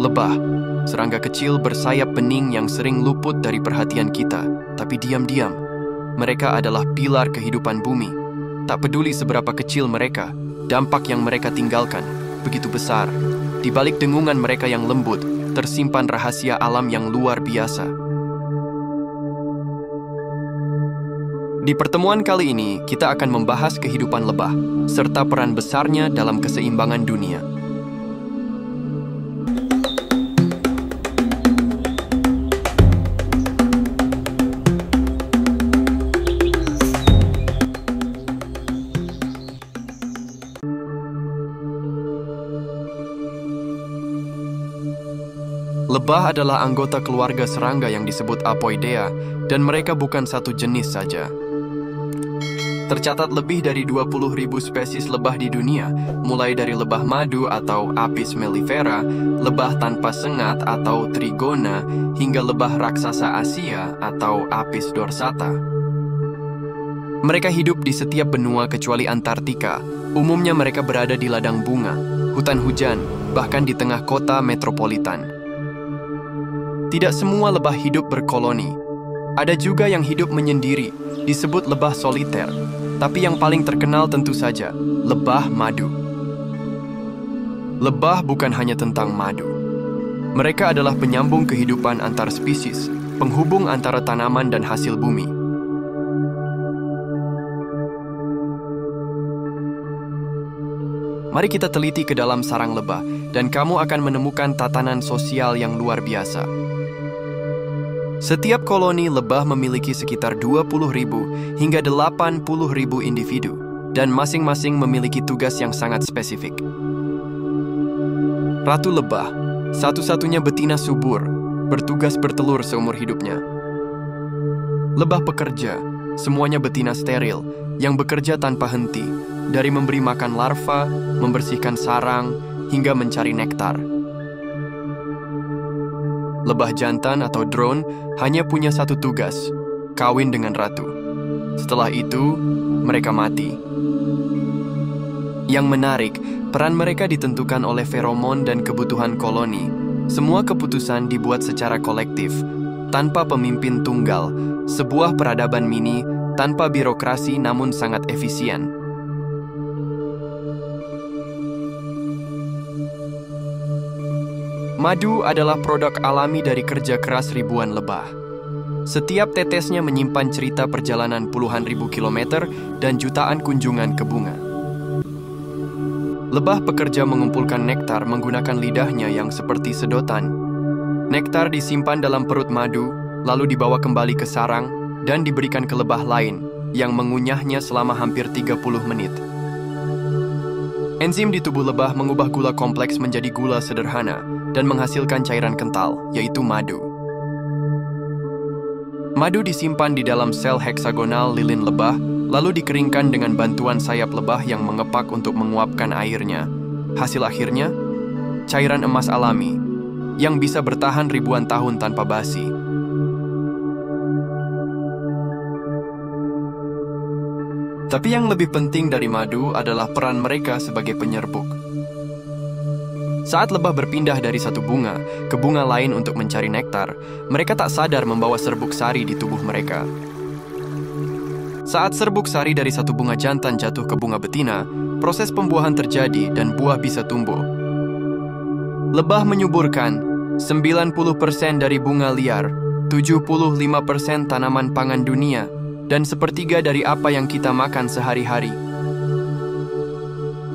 Lebah, serangga kecil bersayap bening yang sering luput dari perhatian kita, tapi diam-diam, mereka adalah pilar kehidupan bumi. Tak peduli seberapa kecil mereka, dampak yang mereka tinggalkan begitu besar. Di balik dengungan mereka yang lembut, tersimpan rahasia alam yang luar biasa. Di pertemuan kali ini, kita akan membahas kehidupan lebah, serta peran besarnya dalam keseimbangan dunia. Lebah adalah anggota keluarga serangga yang disebut Apoidea, dan mereka bukan satu jenis saja. Tercatat lebih dari 20.000 spesies lebah di dunia, mulai dari lebah madu atau Apis mellifera, lebah tanpa sengat atau Trigona, hingga lebah raksasa Asia atau Apis dorsata. Mereka hidup di setiap benua kecuali Antartika. Umumnya mereka berada di ladang bunga, hutan hujan, bahkan di tengah kota metropolitan. Tidak semua lebah hidup berkoloni. Ada juga yang hidup menyendiri, disebut lebah soliter. Tapi yang paling terkenal tentu saja, lebah madu. Lebah bukan hanya tentang madu. Mereka adalah penyambung kehidupan antar spesies, penghubung antara tanaman dan hasil bumi. Mari kita teliti ke dalam sarang lebah, dan kamu akan menemukan tatanan sosial yang luar biasa. Setiap koloni lebah memiliki sekitar 20.000 hingga 80.000 individu, dan masing-masing memiliki tugas yang sangat spesifik. Ratu lebah, satu-satunya betina subur, bertugas bertelur seumur hidupnya. Lebah pekerja, semuanya betina steril, yang bekerja tanpa henti, dari memberi makan larva, membersihkan sarang, hingga mencari nektar. Lebah jantan atau drone hanya punya satu tugas, kawin dengan ratu. Setelah itu, mereka mati. Yang menarik, peran mereka ditentukan oleh feromon dan kebutuhan koloni. Semua keputusan dibuat secara kolektif, tanpa pemimpin tunggal, sebuah peradaban mini, tanpa birokrasi namun sangat efisien. Madu adalah produk alami dari kerja keras ribuan lebah. Setiap tetesnya menyimpan cerita perjalanan puluhan ribu kilometer dan jutaan kunjungan ke bunga. Lebah pekerja mengumpulkan nektar menggunakan lidahnya yang seperti sedotan. Nektar disimpan dalam perut madu, lalu dibawa kembali ke sarang dan diberikan ke lebah lain yang mengunyahnya selama hampir 30 menit. Enzim di tubuh lebah mengubah gula kompleks menjadi gula sederhana dan menghasilkan cairan kental, yaitu madu. Madu disimpan di dalam sel heksagonal lilin lebah, lalu dikeringkan dengan bantuan sayap lebah yang mengepak untuk menguapkan airnya. Hasil akhirnya, cairan emas alami, yang bisa bertahan ribuan tahun tanpa basi. Tapi yang lebih penting dari madu adalah peran mereka sebagai penyerbuk. Saat lebah berpindah dari satu bunga ke bunga lain untuk mencari nektar, mereka tak sadar membawa serbuk sari di tubuh mereka. Saat serbuk sari dari satu bunga jantan jatuh ke bunga betina, proses pembuahan terjadi dan buah bisa tumbuh. Lebah menyuburkan 90% dari bunga liar, 75% tanaman pangan dunia, dan sepertiga dari apa yang kita makan sehari-hari.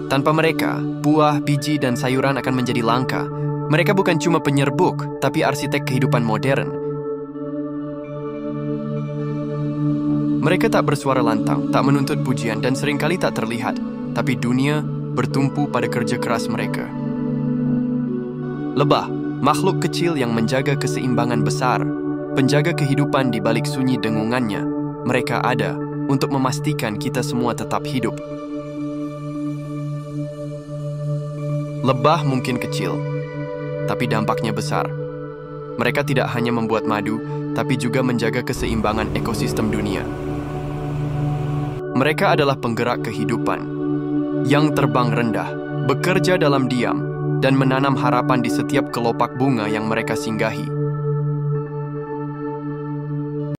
Tanpa mereka, buah, biji, dan sayuran akan menjadi langka. Mereka bukan cuma penyerbuk, tapi arsitek kehidupan modern. Mereka tak bersuara lantang, tak menuntut pujian, dan seringkali tak terlihat. Tapi dunia bertumpu pada kerja keras mereka. Lebah, makhluk kecil yang menjaga keseimbangan besar, penjaga kehidupan di balik sunyi dengungannya. Mereka ada untuk memastikan kita semua tetap hidup. Lebah mungkin kecil, tapi dampaknya besar. Mereka tidak hanya membuat madu, tapi juga menjaga keseimbangan ekosistem dunia. Mereka adalah penggerak kehidupan, yang terbang rendah, bekerja dalam diam, dan menanam harapan di setiap kelopak bunga yang mereka singgahi.